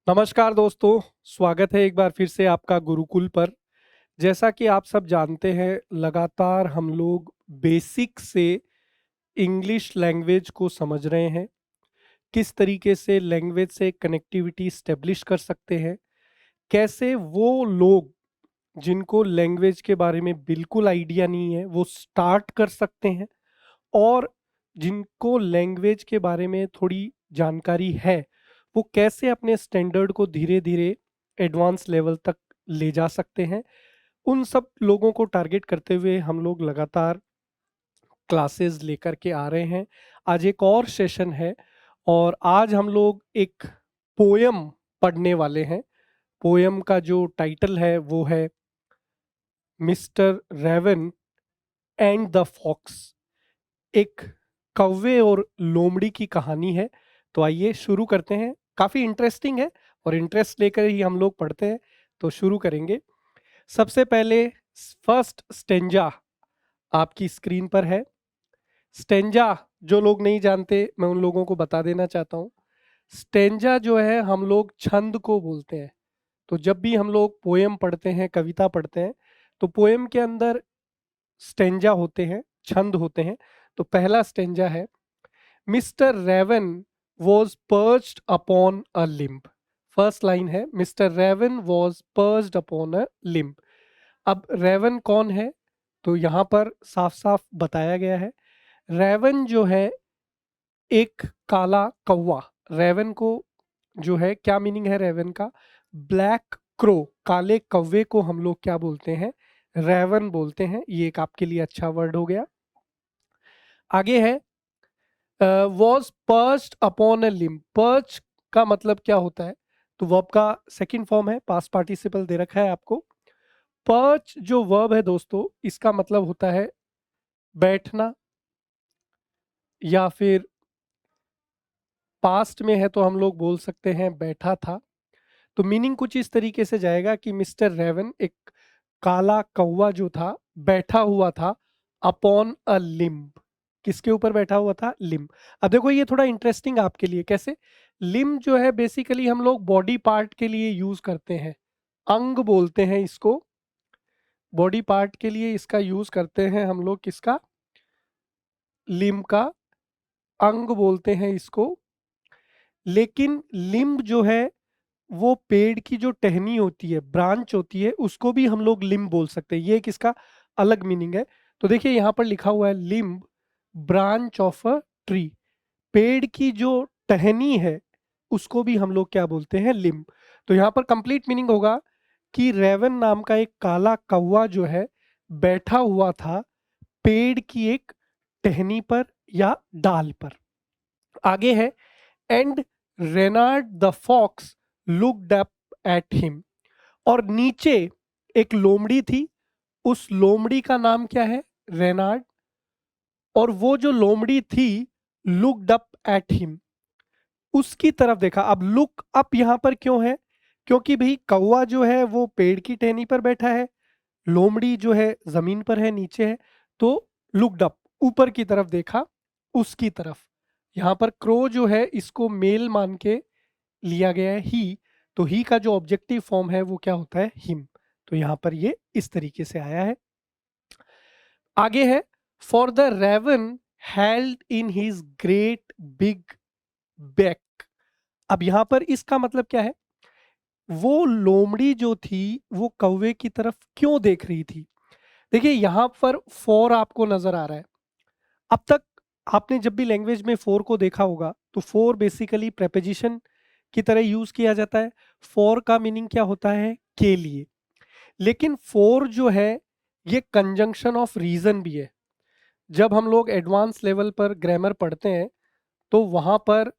नमस्कार दोस्तों, स्वागत है एक बार फिर से आपका गुरुकुल पर। जैसा कि आप सब जानते हैं, लगातार हम लोग बेसिक से इंग्लिश लैंग्वेज को समझ रहे हैं। किस तरीके से लैंग्वेज से कनेक्टिविटी स्टेब्लिश कर सकते हैं, कैसे वो लोग जिनको लैंग्वेज के बारे में बिल्कुल आइडिया नहीं है वो स्टार्ट कर सकते हैं, और जिनको लैंग्वेज के बारे में थोड़ी जानकारी है वो कैसे अपने स्टैंडर्ड को धीरे धीरे एडवांस लेवल तक ले जा सकते हैं। उन सब लोगों को टारगेट करते हुए हम लोग लगातार क्लासेस लेकर के आ रहे हैं। आज एक और सेशन है और आज हम लोग एक पोयम पढ़ने वाले हैं। पोयम का जो टाइटल है वो है mister Raven and the fox. एक कौवे और लोमड़ी की कहानी है। तो आइए शुरू करते हैं। काफी इंटरेस्टिंग है और इंटरेस्ट लेकर ही हम लोग पढ़ते हैं। तो शुरू करेंगे। सबसे पहले फर्स्ट स्टेंजा आपकी स्क्रीन पर है। स्टेंजा जो लोग नहीं जानते मैं उन लोगों को बता देना चाहता हूँ। स्टेंजा जो है हम लोग छंद को बोलते हैं। तो जब भी हम लोग पोएम पढ़ते हैं, कविता पढ़ते हैं, तो पोएम के अंदर स्टेंजा होते हैं, छंद होते हैं। तो पहला स्टेंजा है, mister Raven was perched upon a limb. First line है, mister Raven was perched upon a limb. अब रेवन कौन है? तो यहाँ पर साफ साफ बताया गया है। रेवन जो है एक काला कौवा। रेवन को जो है, क्या मीनिंग है रेवन का? ब्लैक क्रो, काले कौवे को हम लोग क्या बोलते हैं? रेवन बोलते हैं। ये एक आपके लिए अच्छा वर्ड हो गया। आगे है, was perched upon a limb. Perch का मतलब क्या होता है? तो वर्ब का सेकंड फॉर्म है, पास्ट पार्टिसिपल दे रखा है आपको। पर्च जो वर्ब है दोस्तों, इसका मतलब होता है बैठना, या फिर पास्ट में है तो हम लोग बोल सकते हैं बैठा था। तो मीनिंग कुछ इस तरीके से जाएगा कि मिस्टर रेवन एक काला कौवा जो था बैठा हुआ था अपॉन अ लिम्ब। किसके ऊपर बैठा हुआ था? लिम्ब। अब देखो ये थोड़ा इंटरेस्टिंग आपके लिए। कैसे? लिम्ब जो है बेसिकली हम लोग बॉडी पार्ट के लिए यूज करते हैं, अंग बोलते हैं इसको। बॉडी पार्ट के लिए इसका यूज करते हैं हम लोग। किसका? लिम्ब का। अंग बोलते हैं इसको। लेकिन लिम्ब जो है वो पेड़ की जो टहनी होती है, ब्रांच होती है, उसको भी हम लोग लिम्ब बोल सकते हैं। ये एक इसका अलग मीनिंग है। तो देखिए यहाँ पर लिखा हुआ है limb, branch of a tree. पेड़ की जो टहनी है उसको भी हम लोग क्या बोलते हैं? लिम्ब। तो यहाँ पर कंप्लीट मीनिंग होगा कि रेवन नाम का एक काला कौवा जो है बैठा हुआ था पेड़ की एक टहनी पर या डाल पर। आगे है, and Reynard the fox looked up at him. और नीचे एक लोमड़ी थी, उस लोमड़ी का नाम क्या है? रेनार्ड। और वो जो लोमड़ी थी लुक्ड अप एट हिम, उसकी तरफ देखा। अब लुक अप यहां पर क्यों है? क्योंकि भाई कौवा जो है वो पेड़ की टहनी पर बैठा है, लोमड़ी जो है जमीन पर है, नीचे है। तो लुक्ड अप, ऊपर की तरफ देखा, उसकी तरफ। यहाँ पर क्रो जो है इसको मेल मान के लिया गया है ही। तो ही का जो ऑब्जेक्टिव फॉर्म है वो क्या होता है? हिम। तो यहाँ पर ये इस तरीके से आया है। आगे है, for the raven held in his great big back. अब यहाँ पर इसका मतलब क्या है? वो लोमड़ी जो थी वो कौवे की तरफ क्यों देख रही थी? देखिए यहाँ पर फॉर आपको नजर आ रहा है। अब तक आपने जब भी लैंग्वेज में फॉर को देखा होगा तो फॉर बेसिकली प्रेपोजिशन की तरह यूज किया जाता है। फॉर का मीनिंग क्या होता है? के लिए। लेकिन फॉर जो है ये कंजंक्शन ऑफ रीजन भी है। जब हम लोग एडवांस लेवल पर ग्रामर पढ़ते हैं तो वहाँ पर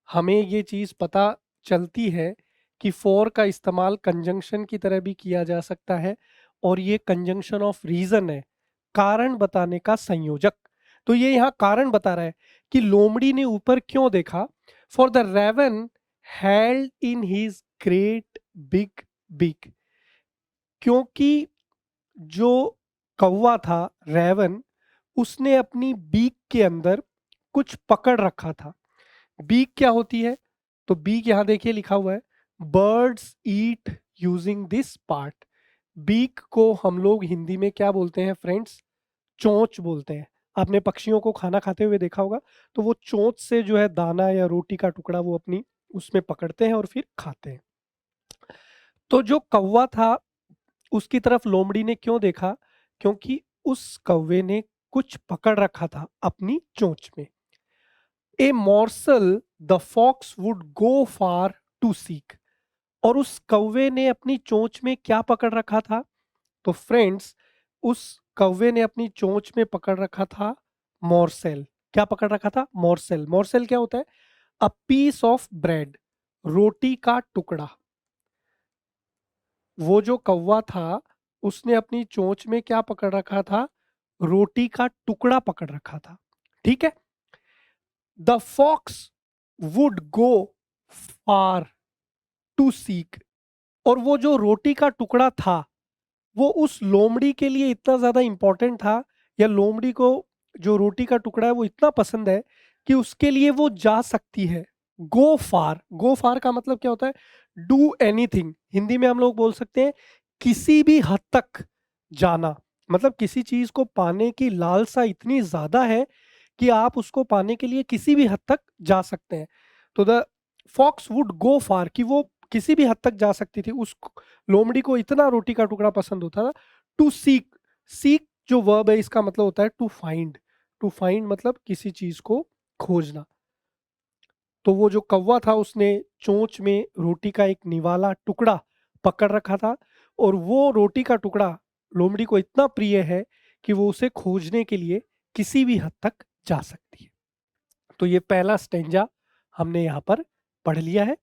हमें ये चीज़ पता चलती है कि फॉर का इस्तेमाल कंजंक्शन की तरह भी किया जा सकता है, और ये कंजंक्शन ऑफ रीजन है, कारण बताने का संयोजक। तो ये यहाँ कारण बता रहा है कि लोमड़ी ने ऊपर क्यों देखा। For the raven held in his great big big. क्योंकि जो कौवा था रेवन, उसने अपनी बीक के अंदर कुछ पकड़ रखा था। बीक क्या होती है? तो बीक यहाँ देखिए लिखा हुआ है, birds eat using this part. Beak को हम लोग हिंदी में क्या बोलते हैं फ्रेंड्स? चोंच बोलते हैं। आपने पक्षियों को खाना खाते हुए देखा होगा, तो वो चोंच से जो है दाना या रोटी का टुकड़ा वो अपनी उसमें पकड़ते हैं और फिर खाते हैं। तो जो कौवा था उसकी तरफ लोमड़ी ने क्यों देखा? क्योंकि उस कौवे ने कुछ पकड़ रखा था अपनी चोंच में। A morsel the fox would go far to seek. और उस कौवे ने अपनी चोंच में क्या पकड़ रखा था? तो फ्रेंड्स, उस कौवे ने अपनी चोंच में पकड़ रखा था मॉर्सेल। क्या पकड़ रखा था? मॉर्सेल। मॉर्सेल क्या होता है? अ पीस ऑफ ब्रेड, रोटी का टुकड़ा। वो जो कौवा था उसने अपनी चोंच में क्या पकड़ रखा था? रोटी का टुकड़ा पकड़ रखा था। ठीक है। The fox would go far to seek. और वो जो रोटी का टुकड़ा था वो उस लोमड़ी के लिए इतना ज्यादा इंपॉर्टेंट था, या लोमड़ी को जो रोटी का टुकड़ा है वो इतना पसंद है कि उसके लिए वो जा सकती है। गो फार, गो फार का मतलब क्या होता है? Do anything. हिंदी में हम लोग बोल सकते हैं किसी भी हद तक जाना। मतलब किसी चीज को पाने की लालसा इतनी ज्यादा है कि आप उसको पाने के लिए किसी भी हद तक जा सकते हैं। तो द फॉक्स वुड गो फार, कि वो किसी भी हद तक जा सकती थी। उस लोमड़ी को इतना रोटी का टुकड़ा पसंद होता था। टू सीक, सीक जो वर्ब है इसका मतलब होता है टू फाइंड। टू फाइंड मतलब किसी चीज को खोजना। तो वो जो कौवा था उसने चोंच में रोटी का एक निवाला टुकड़ा पकड़ रखा था, और वो रोटी का टुकड़ा लोमड़ी को इतना प्रिय है कि वो उसे खोजने के लिए किसी भी हद तक जा सकती है। तो ये पहला स्टेंजा हमने यहाँ पर पढ़ लिया है।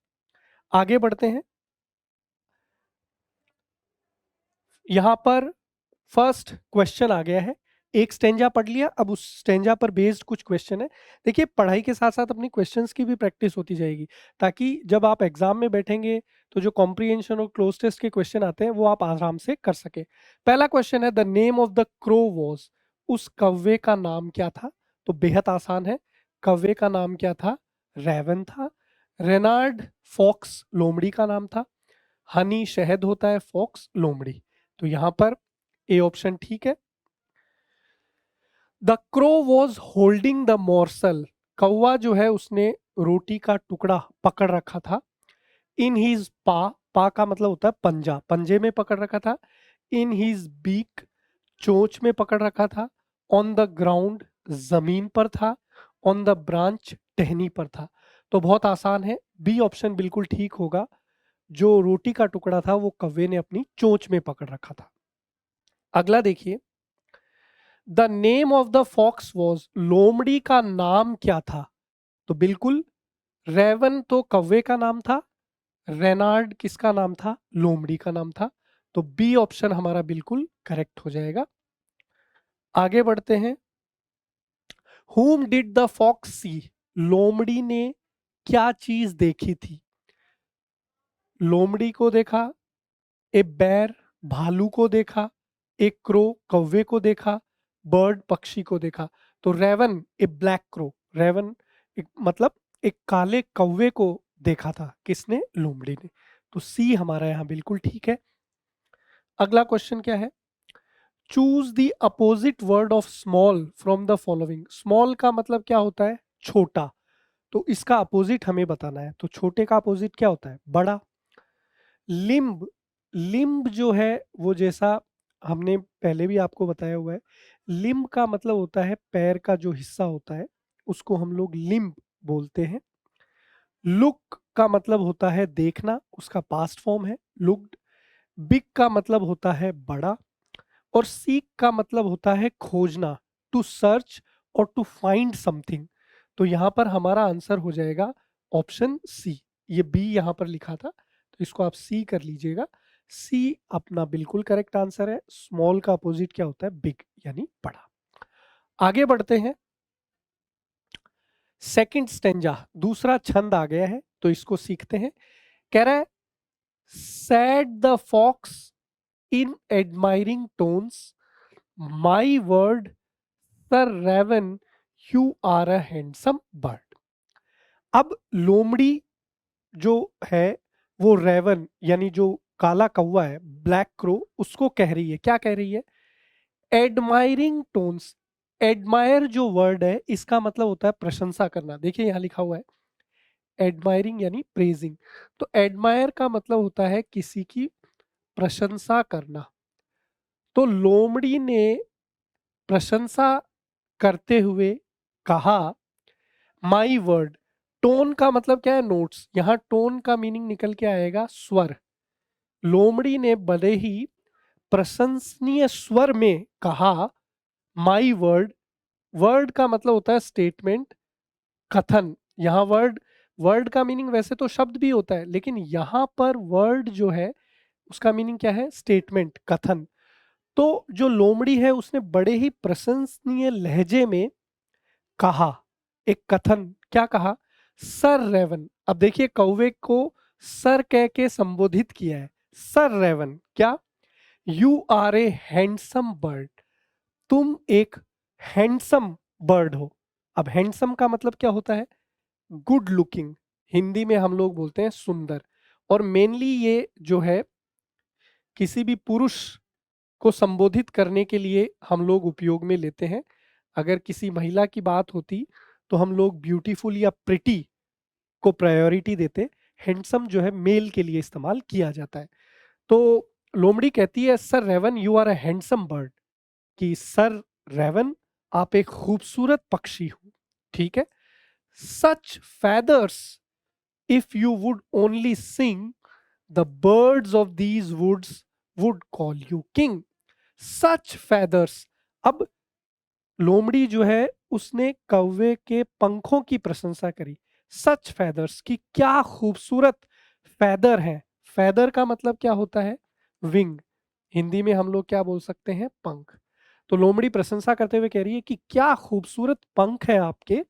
आगे बढ़ते हैं। यहाँ पर फर्स्ट क्वेश्चन आ गया है। एक स्टेंजा पढ़ लिया, अब उस स्टेंजा पर बेस्ड कुछ क्वेश्चन है। देखिए, पढ़ाई के साथ साथ अपनी क्वेश्चंस की भी प्रैक्टिस होती जाएगी, ताकि जब आप एग्जाम में बैठेंगे तो जो कॉम्प्रिहेंशन और क्लोज टेस्ट के क्वेश्चन आते हैं वो आप आराम से कर सके। पहला क्वेश्चन है, the name of the crow was. उस कौवे का नाम क्या था? तो बेहद आसान है। कौवे का नाम क्या था? रेवन था। रेनार्ड फॉक्स लोमड़ी का नाम था। हनी शहद होता है, फॉक्स लोमड़ी। तो यहां पर ए ऑप्शन ठीक है। The crow was holding the morsel. कौवा जो है उसने रोटी का टुकड़ा पकड़ रखा था। इन हीज पा, पा का मतलब होता है पंजा, पंजे में पकड़ रखा था। इन हीज बीक, चोंच में पकड़ रखा था। ऑन द ग्राउंड, जमीन पर था। ऑन द ब्रांच, टहनी पर था। तो बहुत आसान है, बी ऑप्शन बिल्कुल ठीक होगा। जो रोटी का टुकड़ा था वो कौवे ने अपनी चोंच में पकड़ रखा था। अगला देखिए, the name of the fox was. लोमड़ी का नाम क्या था? तो बिल्कुल, रेवन तो कौवे का नाम था, रेनार्ड किसका नाम था? लोमड़ी का नाम था। तो बी ऑप्शन हमारा बिल्कुल करेक्ट हो जाएगा। आगे बढ़ते हैं। हुम डिड द फॉक्स सी। लोमड़ी ने क्या चीज देखी थी? लोमड़ी को देखा, ए बैर भालू को देखा, एक क्रो कौवे को देखा, बर्ड पक्षी को देखा। तो रेवन ए ब्लैक क्रो, रेवन एक मतलब एक काले कौवे को देखा था। किसने? लोमड़ी ने। तो सी हमारा यहाँ बिल्कुल ठीक है। अगला क्वेश्चन क्या है? Choose the opposite word of small from the following. Small का मतलब क्या होता है? छोटा। तो इसका अपोजिट हमें बताना है। तो छोटे का अपोजिट क्या होता है? बड़ा। लिम्ब, लिम्ब जो है वो जैसा हमने पहले भी आपको बताया हुआ है, लिम्ब का मतलब होता है पैर का जो हिस्सा होता है, उसको हम लोग लिम्ब बोलते हैं। लुक का मतलब होता है देखना, उसका पास्ट फॉर्म है लुक्ड। बिग का मतलब होता है बड़ा। और सीक का मतलब होता है खोजना, टू सर्च और टू फाइंड समथिंग। तो यहाँ पर हमारा आंसर हो जाएगा ऑप्शन सी। ये बी यहाँ पर लिखा था तो इसको आप सी कर लीजिएगा। सी अपना बिल्कुल करेक्ट आंसर है। स्मॉल का अपोजिट क्या होता है? बिग यानी बड़ा। आगे बढ़ते हैं। सेकंड स्टेंजा, दूसरा छंद आ गया है तो इसको सीखते हैं। कह रहा है, said the fox in admiring tones, my word sir Raven, you are a handsome bird. अब लोमड़ी जो है वो रेवन यानी जो काला कौवा है, ब्लैक क्रो, उसको कह रही है, क्या कह रही है? Admiring tones. एडमायर जो वर्ड है इसका मतलब होता है प्रशंसा करना। देखिए यहाँ लिखा हुआ है एडमायरिंग यानी प्रेजिंग। तो एडमायर का मतलब होता है किसी की प्रशंसा करना। तो लोमड़ी ने प्रशंसा करते हुए कहा, माई वर्ड। टोन का मतलब क्या है? नोट्स। यहाँ टोन का मीनिंग निकल के आएगा स्वर। लोमड़ी ने बड़े ही प्रशंसनीय स्वर में कहा, माई वर्ड। वर्ड का मतलब होता है स्टेटमेंट, कथन। यहाँ वर्ड, वर्ड का मीनिंग वैसे तो शब्द भी होता है, लेकिन यहाँ पर वर्ड जो है उसका मीनिंग क्या है? स्टेटमेंट, कथन। तो जो लोमड़ी है उसने बड़े ही प्रशंसनीय लहजे में कहा, एक कथन। क्या कहा? Sir Raven. अब देखिए कौवे को सर कह के संबोधित किया है। सर रेवन क्या? You are a handsome bird. तुम एक हैंडसम बर्ड हो। अब हैंडसम का मतलब क्या होता है? Good looking. हिंदी में हम लोग बोलते हैं सुंदर। और मेनली ये जो है किसी भी पुरुष को संबोधित करने के लिए हम लोग उपयोग में लेते हैं। अगर किसी महिला की बात होती तो हम लोग ब्यूटीफुल या प्रिटी को प्रायोरिटी देते। हैंडसम जो है मेल के लिए इस्तेमाल किया जाता है। तो लोमड़ी कहती है, sir Raven you are a handsome bird, कि सर रेवन आप एक खूबसूरत पक्षी हो। ठीक है। सच feathers, if you would only sing, the birds of these woods would call you king. Such feathers। अब लोमड़ी जो है उसने कौवे के पंखों की प्रशंसा करी। सच feathers, कि क्या खूबसूरत फैदर है। फैदर का मतलब क्या होता है? विंग। हिंदी में हम लोग क्या बोल सकते हैं? पंख। तो लोमड़ी प्रशंसा करते हुए कह रही है कि क्या खूबसूरत पंख है आपके।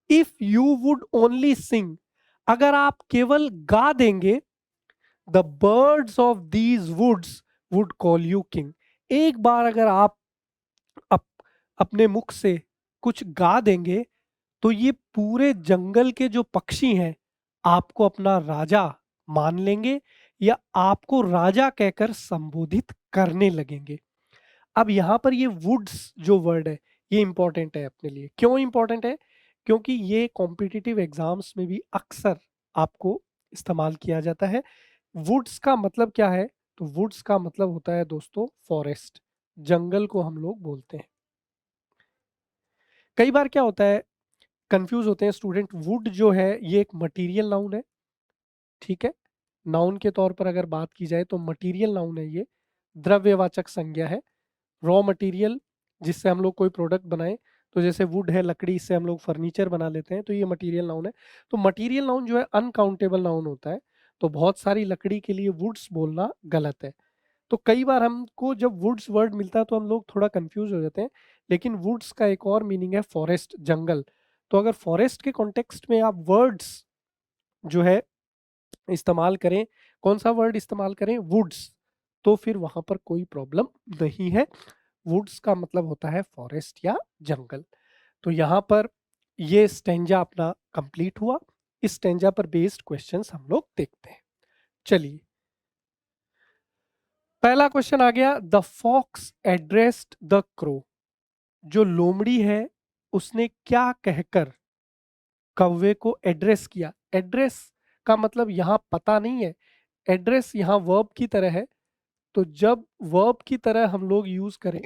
If you would only sing, अगर आप केवल गा देंगे, the birds of these woods would call you king. एक बार अगर आप अप, अपने मुख से कुछ गा देंगे तो ये पूरे जंगल के जो पक्षी हैं आपको अपना राजा मान लेंगे या आपको राजा कहकर संबोधित करने लगेंगे। अब यहाँ पर ये वुड्स जो वर्ड है ये इंपॉर्टेंट है अपने लिए। क्यों इंपॉर्टेंट है? क्योंकि ये कॉम्पिटिटिव एग्जाम्स में भी अक्सर आपको इस्तेमाल किया जाता है। वुड्स का मतलब क्या है? तो वुड्स का मतलब होता है दोस्तों फॉरेस्ट, जंगल को हम लोग बोलते हैं। कई बार क्या होता है, कंफ्यूज होते हैं स्टूडेंट, वुड जो है ये एक मटेरियल नाउन है। ठीक है। नाउन के तौर पर अगर बात की जाए तो मटेरियल नाउन है, ये द्रव्यवाचक संज्ञा है। रॉ मटेरियल जिससे हम लोग कोई प्रोडक्ट बनाएं, तो जैसे वुड है लकड़ी, इससे हम लोग फर्नीचर बना लेते हैं, तो ये मटेरियल नाउन है। तो मटेरियल नाउन जो है अनकाउंटेबल नाउन होता है। तो बहुत सारी लकड़ी के लिए वुड्स बोलना गलत है। तो कई बार हमको जब वुड्स वर्ड मिलता है तो हम लोग थोड़ा कंफ्यूज हो जाते हैं। लेकिन वुड्स का एक और मीनिंग है फॉरेस्ट, जंगल। तो अगर फॉरेस्ट के कॉन्टेक्स्ट में आप वर्ड्स जो है इस्तेमाल करें, कौन सा वर्ड इस्तेमाल करें? वुड्स, तो फिर वहां पर कोई प्रॉब्लम नहीं है। वुड्स का मतलब होता है फॉरेस्ट या जंगल। तो यहाँ पर ये स्टेंजा अपना कंप्लीट हुआ। इस स्टेंजा पर बेस्ड क्वेश्चंस हम लोग देखते हैं। चलिए, पहला क्वेश्चन आ गया, the fox addressed the crow. जो लोमड़ी है उसने क्या कहकर कौवे को एड्रेस किया? एड्रेस का मतलब यहाँ पता नहीं है, एड्रेस यहाँ वर्ब की तरह है। तो जब वर्ब की तरह हम लोग यूज करें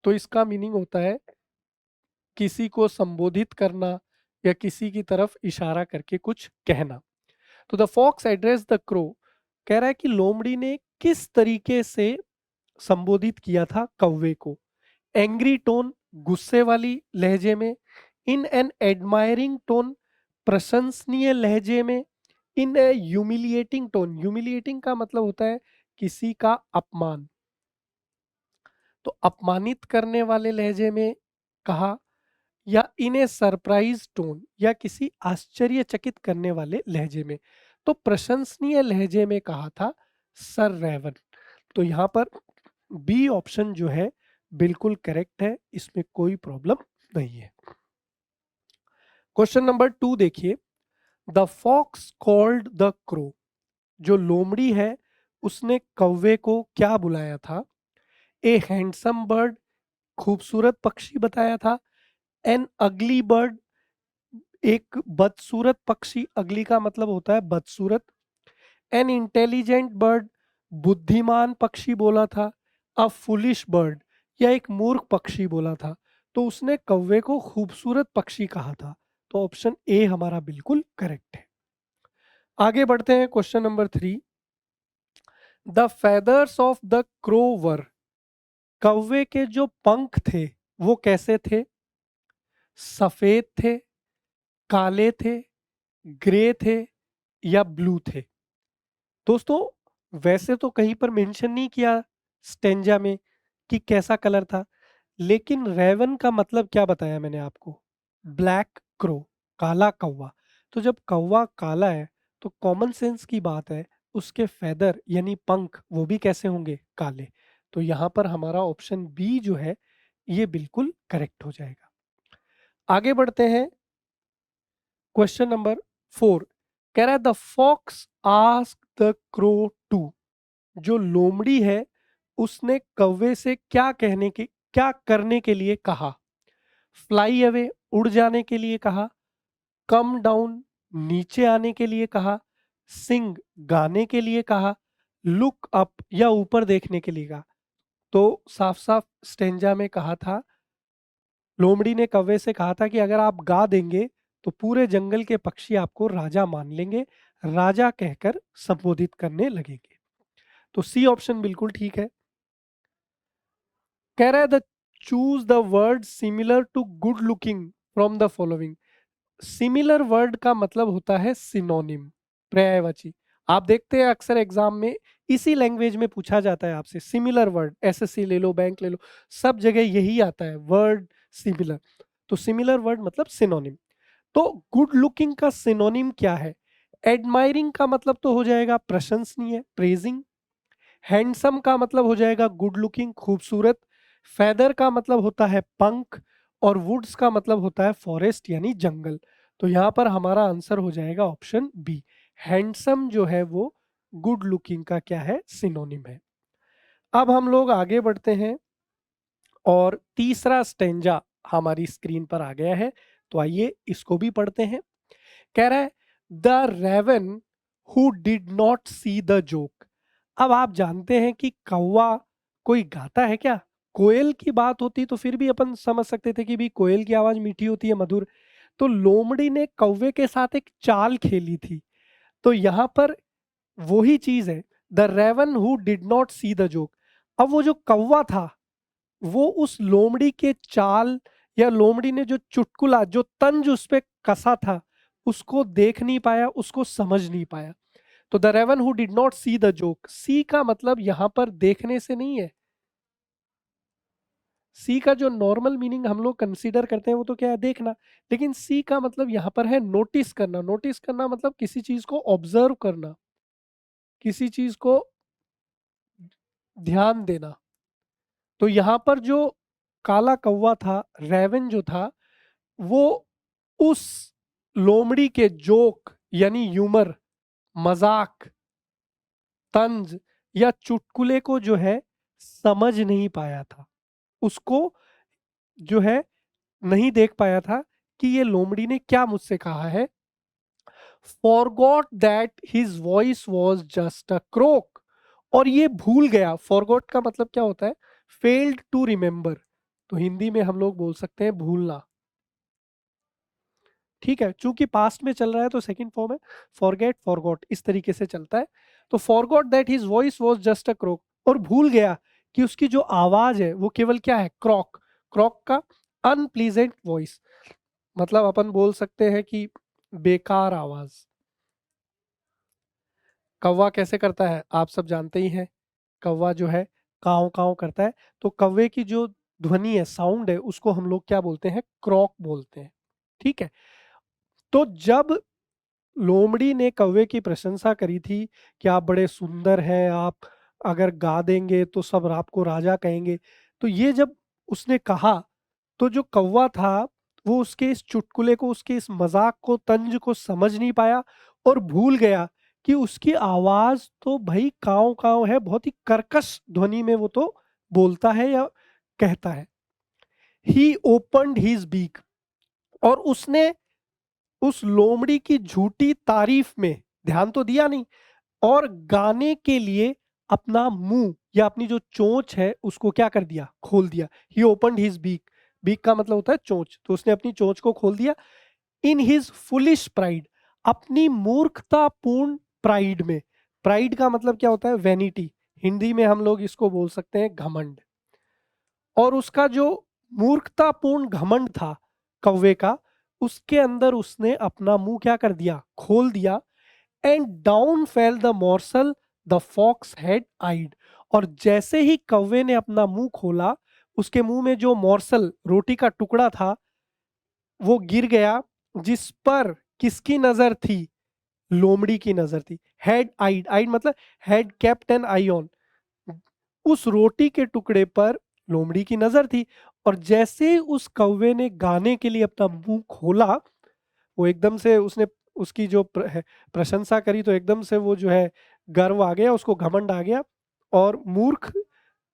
तो इसका मीनिंग होता है किसी को संबोधित करना या किसी की तरफ इशारा करके कुछ कहना। तो the fox address the crow कह रहा है कि लोमड़ी ने किस तरीके से संबोधित किया था कौवे को। एंग्री टोन, गुस्से वाली लहजे में। इन एन एडमायरिंग टोन, प्रशंसनीय लहजे में। इन ए ह्यूमिलिएटिंग टोन, ह्यूमिलिएटिंग का मतलब होता है किसी का अपमान, तो अपमानित करने वाले लहजे में कहा, या इन ए सरप्राइज टोन, या किसी आश्चर्यचकित करने वाले लहजे में। तो प्रशंसनीय लहजे में कहा था सर रेवन। तो यहाँ पर बी ऑप्शन जो है बिल्कुल करेक्ट है, इसमें कोई प्रॉब्लम नहीं है। क्वेश्चन नंबर 2 देखिए, the fox called the crow. जो लोमड़ी है उसने कौवे को क्या बुलाया था? ए हैंडसम बर्ड, खूबसूरत पक्षी बताया था। एन अगली बर्ड, एक बदसूरत पक्षी, अगली का मतलब होता है बदसूरत। एन इंटेलिजेंट बर्ड, बुद्धिमान पक्षी बोला था। अ फुलिश बर्ड, या एक मूर्ख पक्षी बोला था। तो उसने कौवे को खूबसूरत पक्षी कहा था। तो ऑप्शन ए हमारा बिल्कुल करेक्ट है। आगे बढ़ते हैं, question number 3। The feathers of the crow were, कौवे के जो पंख थे वो कैसे थे? सफेद थे, काले थे, ग्रे थे, या ब्लू थे? दोस्तों, वैसे तो कहीं पर मेंशन नहीं किया स्टेंजा में कि कैसा कलर था, लेकिन रेवन का मतलब क्या बताया मैंने आपको? ब्लैक क्रो, काला कौवा। तो जब कौवा काला है तो कॉमन सेंस की बात है उसके फेदर यानी पंख वो भी कैसे होंगे? काले। तो यहाँ पर हमारा ऑप्शन बी जो है ये बिल्कुल करेक्ट हो जाएगा। आगे बढ़ते हैं, क्वेश्चन नंबर 4। कह रहा है the fox ask the crow to, जो लोमड़ी है उसने कौवे से क्या करने के लिए कहा? फ्लाई अवे, उड़ जाने के लिए कहा। कम डाउन, नीचे आने के लिए कहा। सिंग, गाने के लिए कहा। लुक अप, या ऊपर देखने के लिए कहा। तो साफ साफ स्टेंजा में कहा था, लोमड़ी ने कौवे से कहा था कि अगर आप गा देंगे तो पूरे जंगल के पक्षी आपको राजा मान लेंगे, राजा कहकर संबोधित करने लगेंगे। तो सी ऑप्शन बिल्कुल ठीक है। कह रहा है the choose the word similar to good looking from the following. Similar word का मतलब होता है सिनोनिम, पर्यायवाची। आप देखते हैं अक्सर एग्जाम में इसी लैंग्वेज में पूछा जाता है आपसे सिमिलर वर्ड, एसएससी ले लो, बैंक ले लो, सब जगह यही आता है वर्ड सिमिलर। तो सिमिलर वर्ड मतलब सिनोनिम। तो गुड लुकिंग का सिनोनिम क्या है? एडमायरिंग का मतलब तो हो जाएगा प्रशंसनीय, प्रेजिंग। हैंडसम का मतलब हो जाएगा गुड लुकिंग, खूबसूरत। फेदर का मतलब होता है पंख। और वुड्स का मतलब होता है फॉरेस्ट यानी जंगल। तो यहाँ पर हमारा आंसर हो जाएगा ऑप्शन बी। हैंडसम जो है वो गुड लुकिंग का क्या है? सिनोनिम है। अब हम लोग आगे बढ़ते हैं और तीसरा स्टेंजा हमारी स्क्रीन पर आ गया है। तो आइए इसको भी पढ़ते हैं। कह रहा है the raven who did not see the joke. अब आप जानते हैं कि कौवा कोई गाता है क्या? कोयल की बात होती तो फिर भी अपन समझ सकते थे कि भी कोयल की आवाज मीठी होती है, मधुर। तो लोमड़ी ने कौवे के साथ एक चाल खेली थी। तो यहां पर वही चीज है, the raven who did not see the joke. अब वो जो कौवा था वो उस लोमड़ी के चाल या लोमड़ी ने जो चुटकुला, जो तंज उस पे कसा था, उसको देख नहीं पाया, उसको समझ नहीं पाया। तो the raven who did not see the joke, see का मतलब यहां पर देखने से नहीं है। सी का जो नॉर्मल मीनिंग हम लोग कंसीडर करते हैं वो तो क्या है? देखना। लेकिन सी का मतलब यहां पर है नोटिस करना। नोटिस करना मतलब किसी चीज को ऑब्जर्व करना, किसी चीज को ध्यान देना। तो यहां पर जो काला कौवा था, रेवन जो था, वो उस लोमड़ी के जोक यानी ह्यूमर, मजाक, तंज या चुटकुले को जो है समझ नहीं पाया था। उसको जो है नहीं देख पाया था कि ये लोमड़ी ने क्या मुझसे कहा है। Forgot that his voice was just a crook, और ये भूल गया। फॉरगॉट का मतलब क्या होता है? Failed to remember. तो हिंदी में हम लोग बोल सकते हैं भूलना। ठीक है, चूंकि पास्ट में चल रहा है तो सेकंड फॉर्म है फॉरगेट, फॉरगॉट, इस तरीके से चलता है। तो forgot that his voice was just a croak, और भूल गया कि उसकी जो आवाज है वो केवल क्या है? क्रॉक। क्रॉक का अनप्लीजेंट वॉइस, मतलब अपन बोल सकते हैं कि बेकार आवाज। कौवा कैसे करता है आप सब जानते ही हैं। कौवा जो है काव काव करता है। तो कौवे की जो ध्वनि है, साउंड है, उसको हम लोग क्या बोलते हैं? क्रॉक बोलते हैं। ठीक है। तो जब लोमड़ी ने कौवे की प्रशंसा करी थी कि आप बड़े सुंदर हैं, आप अगर गा देंगे तो सब आपको राजा कहेंगे, तो ये जब उसने कहा तो जो कौवा था वो उसके इस चुटकुले को, उसके इस मजाक को, तंज को समझ नहीं पाया और भूल गया कि उसकी आवाज तो भाई काव काव है, बहुत ही कर्कश ध्वनि में वो तो बोलता है या कहता है। ही ओपनड हिज बीक, और उसने उस लोमड़ी की झूठी तारीफ में ध्यान तो दिया नहीं, और गाने के लिए अपना मुंह या अपनी जो चोंच है उसको क्या कर दिया, खोल दिया। ही ओपनड हिज बीक, बीक का मतलब होता है चोंच, तो उसने अपनी चोंच को खोल दिया। इन हिज फुलिश प्राइड, अपनी मूर्खतापूर्ण प्राइड में। प्राइड का मतलब क्या होता है, वैनिटी, हिंदी में हम लोग इसको बोल सकते हैं घमंड। और उसका जो मूर्खतापूर्ण घमंड था कौवे का, उसके अंदर उसने अपना मुंह क्या कर दिया, खोल दिया। And down fell the morsel the fox had eyed, और जैसे ही कौवे ने अपना मुंह खोला, उसके मुंह में जो मॉर्सल रोटी का टुकड़ा था वो गिर गया, जिस पर किसकी नजर थी, लोमड़ी की नजर थी। हैड आइड, आइड मतलब had kept an eye on, उस रोटी के टुकड़े पर लोमड़ी की नजर थी। और जैसे ही उस कौवे ने गाने के लिए अपना मुंह खोला, वो एकदम से उसने उसकी जो प्रशंसा करी, तो एकदम से वो जो है गर्व आ गया, उसको घमंड आ गया, और मूर्ख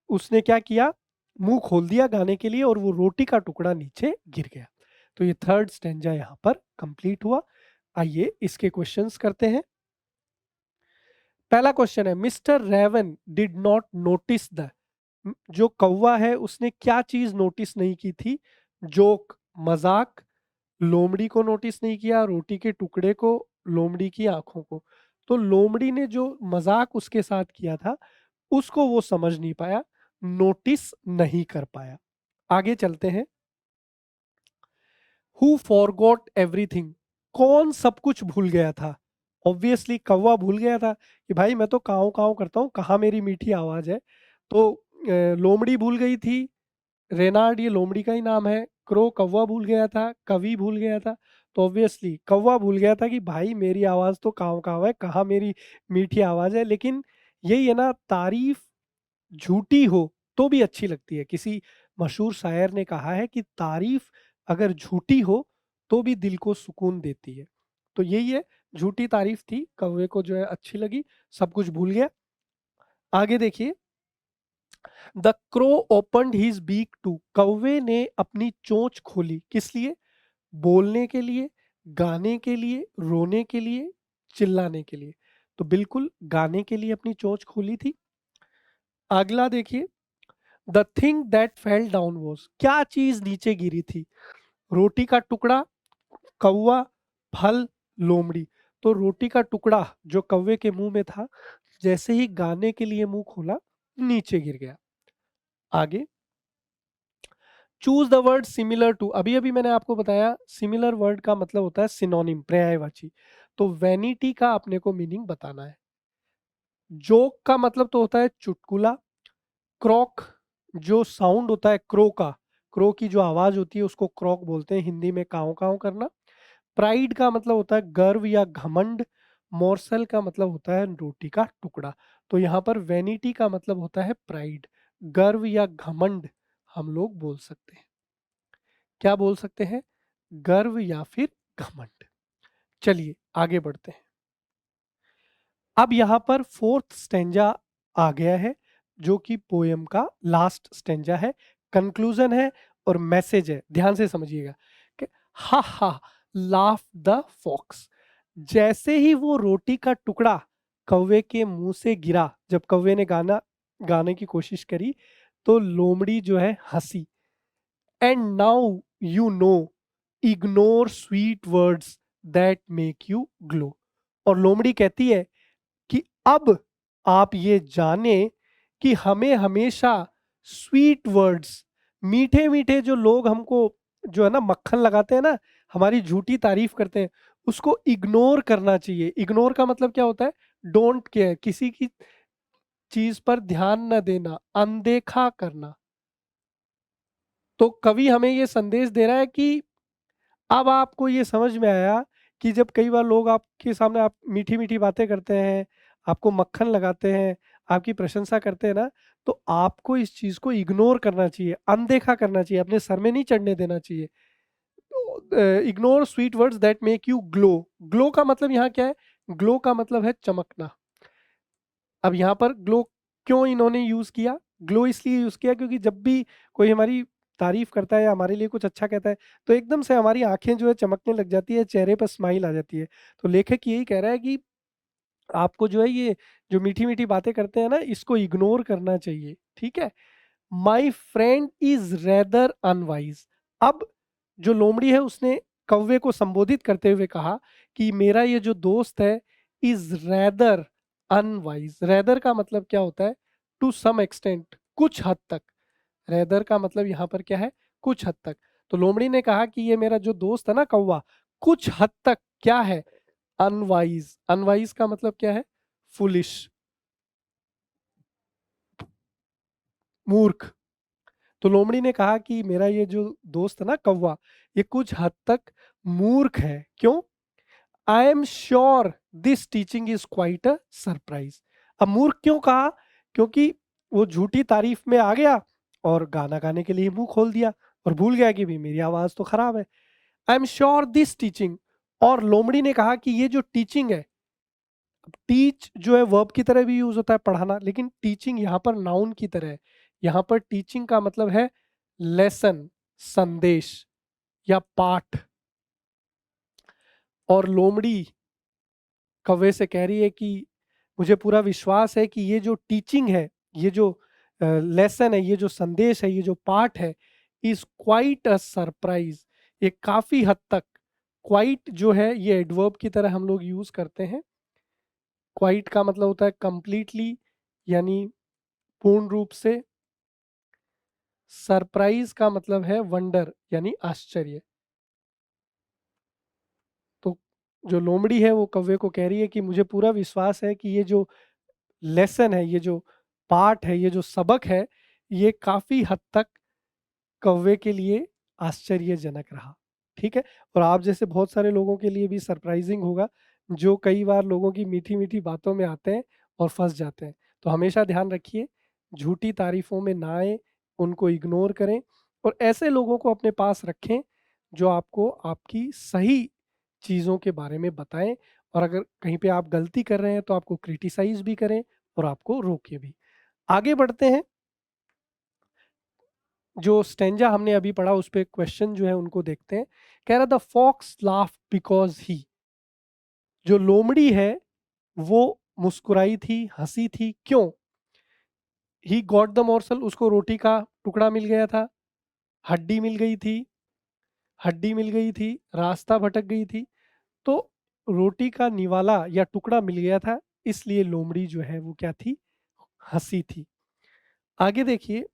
उसने क्या किया, मुंह खोल दिया गाने के लिए, और वो रोटी का टुकड़ा नीचे गिर गया। तो ये थर्ड स्टेंजा यहाँ पर कंप्लीट हुआ। आइए इसके क्वेश्चंस करते हैं। पहला क्वेश्चन है, mister Raven did not notice the, जो कौवा है उसने क्या चीज नोटिस नहीं की थी, जोक मजाक, लोमड़ी को नोटिस नहीं किया, रोटी के टुकड़े को, लोमड़ी की आंखों को। तो लोमड़ी ने जो मजाक उसके साथ किया था उसको वो समझ नहीं पाया, नोटिस नहीं कर पाया। आगे चलते हैं। हु फॉरगॉट एवरीथिंग, कौन सब कुछ भूल गया था। ऑब्वियसली कौवा भूल गया था कि भाई मैं तो काव काव करता हूँ, कहाँ मेरी मीठी आवाज है। तो लोमड़ी भूल गई थी, रेनार्ड ये लोमड़ी का ही नाम है, क्रो कौवा भूल गया था, कवि भूल गया था। तो ऑब्वियसली कौवा भूल गया था कि भाई मेरी आवाज तो काव काव है, कहाँ मेरी मीठी आवाज है। लेकिन यही है ना, तारीफ झूठी हो तो भी अच्छी लगती है। किसी मशहूर शायर ने कहा है कि तारीफ अगर झूठी हो तो भी दिल को सुकून देती है। तो यही है, झूठी तारीफ थी, कौवे को जो है अच्छी लगी, सब कुछ भूल गया। आगे देखिए, the crow opened his beak to, कौवे ने अपनी चोंच खोली, किस लिए, बोलने के लिए, गाने के लिए, रोने के लिए, चिल्लाने के लिए। तो बिल्कुल गाने के लिए अपनी चोंच खोली थी। अगला देखिए, the thing that fell down was, क्या चीज नीचे गिरी थी, रोटी का टुकड़ा, कौवा, फल, लोमड़ी। तो रोटी का टुकड़ा जो कौवे के मुंह में था, जैसे ही गाने के लिए मुंह खोला नीचे गिर गया। आगे, choose the word similar to, अभी अभी मैंने आपको बताया सिमिलर वर्ड का मतलब होता है सिनोनिम, पर्यायवाची। तो वैनिटी का अपने को मीनिंग बताना है। जोक का मतलब तो होता है चुटकुला, क्रॉक जो साउंड होता है क्रो का, क्रो की जो आवाज होती है उसको क्रॉक बोलते हैं, हिंदी में काव काव करना। प्राइड का मतलब होता है गर्व या घमंड, मोर्सल का मतलब होता है रोटी का टुकड़ा। तो यहाँ पर वैनिटी का मतलब होता है प्राइड, गर्व या घमंड हम लोग बोल सकते हैं। क्या बोल सकते हैं, गर्व या फिर घमंड। चलिए आगे बढ़ते हैं। अब यहाँ पर फोर्थ स्टेंजा आ गया है, जो कि पोयम का लास्ट स्टेंजा है, कंक्लूजन है और मैसेज है। ध्यान से समझिएगा कि हा हा लाफ द फॉक्स, जैसे ही वो रोटी का टुकड़ा कौवे के मुंह से गिरा, जब कौवे ने गाने की कोशिश करी, तो लोमड़ी जो है हंसी। And now you know, ignore sweet words that make you glow. और लोमड़ी कहती है कि अब आप ये जाने कि हमें हमेशा स्वीट वर्ड्स, मीठे मीठे जो लोग हमको जो है ना मक्खन लगाते हैं ना, हमारी झूठी तारीफ करते हैं, उसको इग्नोर करना चाहिए। इग्नोर का मतलब क्या होता है, डोंट केयर, किसी की चीज पर ध्यान न देना, अनदेखा करना। तो कवि हमें ये संदेश दे रहा है कि अब आपको ये समझ में आया कि जब कई बार लोग आपके सामने आप मीठी मीठी बातें करते हैं, आपको मक्खन लगाते हैं, आपकी प्रशंसा करते हैं ना, तो आपको इस चीज को इग्नोर करना चाहिए, अनदेखा करना चाहिए, अपने सर में नहीं चढ़ने देना चाहिए। Ignore sweet words that make you glow. Glow का मतलब यहाँ क्या है, ग्लो का मतलब है चमकना। अब यहाँ पर ग्लो क्यों इन्होंने यूज किया? ग्लो इसलिए यूज किया क्योंकि जब भी कोई हमारी तारीफ करता है या हमारे लिए कुछ अच्छा कहता है तो एकदम से हमारी आंखें जो है चमकने लग जाती है, चेहरे पर स्माइल आ जाती है। तो लेखक यही कह रहा है कि आपको जो है ये जो मीठी मीठी बातें करते हैं ना, इसको इग्नोर करना चाहिए। ठीक है। My friend is rather unwise. अब जो लोमड़ी है उसने कौवे को संबोधित करते हुए कहा कि मेरा ये जो दोस्त है इज रेदर अनवाइज। रेदर का मतलब क्या होता है? टू सम एक्सटेंट, कुछ हद तक। रेदर का मतलब यहाँ पर क्या है? कुछ हद तक। तो लोमड़ी ने कहा कि ये मेरा जो दोस्त है ना कौवा, कुछ हद तक क्या है? अनवाइज। अनवाइज का मतलब क्या है? फुलिश, मूर्ख। तो लोमड़ी ने कहा कि मेरा ये जो दोस्त है ना कौवा, ये कुछ हद तक मूर्ख है। क्यों? I am sure this teaching is quite a surprise. अब मूर्ख क्यों कहा? क्योंकि वो झूठी तारीफ में आ गया और गाना गाने के लिए मुंह खोल दिया और भूल गया कि भी मेरी आवाज तो खराब है। I am sure this teaching. और लोमड़ी ने कहा कि ये जो टीचिंग है, टीच जो है वर्ब की तरह भी यूज होता है पढ़ाना, लेकिन टीचिंग यहाँ पर नाउन की तरह है। यहाँ पर टीचिंग का मतलब है लेसन, संदेश या पाठ। और लोमड़ी कौवे से कह रही है कि मुझे पूरा विश्वास है कि ये जो टीचिंग है, ये जो लेसन है, ये जो संदेश है, ये जो पाठ है, इज क्वाइट अ सरप्राइज। ये काफी हद तक, क्वाइट जो है ये एडवर्ब की तरह हम लोग यूज करते हैं। क्वाइट का मतलब होता है कंप्लीटली, यानी पूर्ण रूप से। सरप्राइज का मतलब है वंडर, यानी आश्चर्य। तो जो लोमड़ी है वो कौवे को कह रही है कि मुझे पूरा विश्वास है कि ये जो लेसन है, ये जो पाठ है, ये जो सबक है, ये काफी हद तक कौवे के लिए आश्चर्यजनक रहा। ठीक है। और आप जैसे बहुत सारे लोगों के लिए भी सरप्राइजिंग होगा, जो कई बार लोगों की मीठी मीठी बातों में आते हैं और फंस जाते हैं। तो हमेशा ध्यान रखिए, झूठी तारीफों में ना आए, उनको इग्नोर करें और ऐसे लोगों को अपने पास रखें जो आपको आपकी सही चीज़ों के बारे में बताएं। और अगर कहीं पे आप गलती कर रहे हैं तो आपको क्रिटिसाइज भी करें और आपको रोके भी। आगे बढ़ते हैं। जो स्टेंजा हमने अभी पढ़ा उस पे क्वेश्चन जो है उनको देखते हैं। कह रहा the fox laugh because he. जो लोमड़ी है वो मुस्कुराई थी, हंसी थी, क्यों? ही गॉट द मोर्सल, उसको रोटी का टुकड़ा मिल गया था। हड्डी मिल गई थी, हड्डी मिल गई थी, रास्ता भटक गई थी। तो रोटी का निवाला या टुकड़ा मिल गया था, इसलिए लोमड़ी जो है वो क्या थी? हंसी थी। आगे देखिए।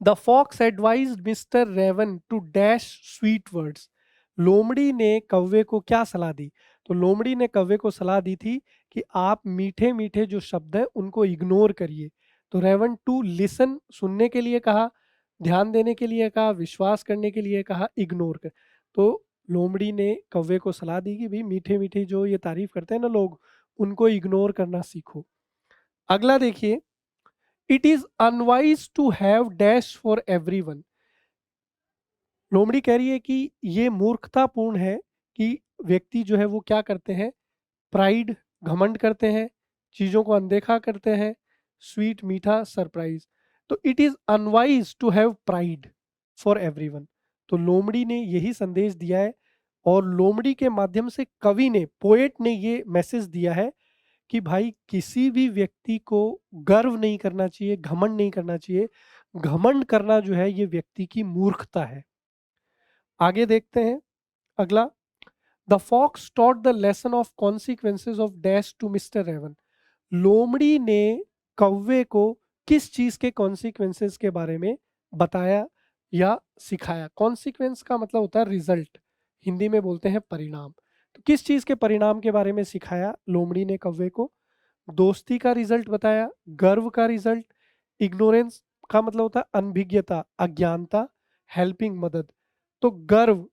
The fox advised Mr Raven to dash sweet words. लोमड़ी ने कौवे को क्या सलाह दी? तो लोमड़ी ने कौवे को सलाह दी थी कि आप मीठे मीठे जो शब्द हैं उनको इग्नोर करिए। तो रेवन टू लिसन, सुनने के लिए कहा, ध्यान देने के लिए कहा, विश्वास करने के लिए कहा, इग्नोर कर। तो लोमड़ी ने कौवे को सलाह दी कि भाई मीठे मीठे जो ये तारीफ करते हैं ना लोग, उनको इग्नोर करना सीखो। अगला देखिए। It is unwise to have dash for everyone. लोमड़ी कह रही है कि ये मूर्खतापूर्ण है कि व्यक्ति जो है वो क्या करते हैं? प्राइड, घमंड करते हैं, चीजों को अनदेखा करते हैं। स्वीट, मीठा, सरप्राइज। तो it is unwise to have pride for everyone. तो लोमड़ी ने यही संदेश दिया है और लोमड़ी के माध्यम से कवि ने, पोएट ने ये मैसेज दिया है कि भाई किसी भी व्यक्ति को गर्व नहीं करना चाहिए, घमंड नहीं करना चाहिए। घमंड करना जो है ये व्यक्ति की मूर्खता है। आगे देखते हैं। अगला। The fox taught the lesson of consequences of dash to mister Raven. लोमड़ी ने कौवे को किस चीज के कॉन्सिक्वेंसेज के बारे में बताया या सिखाया? कॉन्सिक्वेंस का मतलब होता है रिजल्ट, हिंदी में बोलते हैं परिणाम। तो किस चीज के परिणाम के बारे में सिखाया लोमड़ी ने कौवे को? दोस्ती का रिजल्ट बताया, गर्व का रिजल्ट, इग्नोरेंस का मतलब होता है अनभिज्ञता, अज्ञानता, हेल्पिंग, मदद। तो गर्व,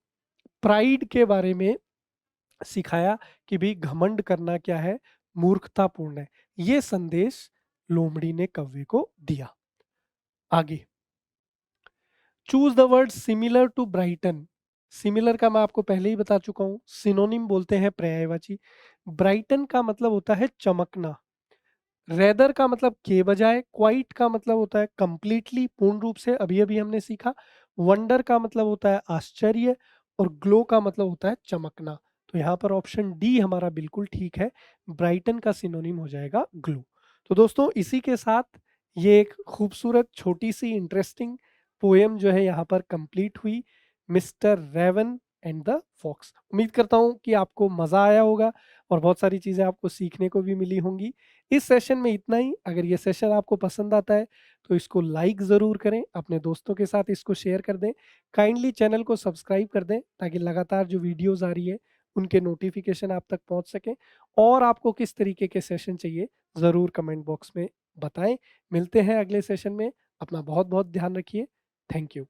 प्राइड के बारे में सिखाया कि भी घमंड करना क्या है? मूर्खतापूर्ण है। ये संदेश लोमड़ी ने कौवे को दिया। आगे। Choose the word similar to brighten. Similar का मैं आपको पहले ही बता चुका हूं, सिनोनिम बोलते हैं पर्यायवाची। ब्राइटन का मतलब होता है चमकना, रेदर का मतलब के बजाय, क्वाइट का मतलब होता है कंप्लीटली, पूर्ण रूप से, अभी अभी हमने सीखा। वंडर का मतलब होता है आश्चर्य, और ग्लो का मतलब होता है चमकना। तो यहाँ पर ऑप्शन डी हमारा बिल्कुल ठीक है, ब्राइटन का सिनोनिम हो जाएगा ग्लो। तो दोस्तों इसी के साथ ये एक खूबसूरत छोटी सी इंटरेस्टिंग पोएम जो है यहाँ पर कंप्लीट हुई, mister Raven and the fox. उम्मीद करता हूँ कि आपको मज़ा आया होगा और बहुत सारी चीज़ें आपको सीखने को भी मिली होंगी। इस सेशन में इतना ही। अगर ये सेशन आपको पसंद आता है तो इसको लाइक ज़रूर करें, अपने दोस्तों के साथ इसको शेयर कर दें, काइंडली चैनल को सब्सक्राइब कर दें ताकि लगातार जो वीडियोस आ रही है उनके नोटिफिकेशन आप तक पहुंच सकें। और आपको किस तरीके के सेशन चाहिए ज़रूर कमेंट बॉक्स में बताएं। मिलते हैं अगले सेशन में। अपना बहुत बहुत ध्यान रखिए। Thank you.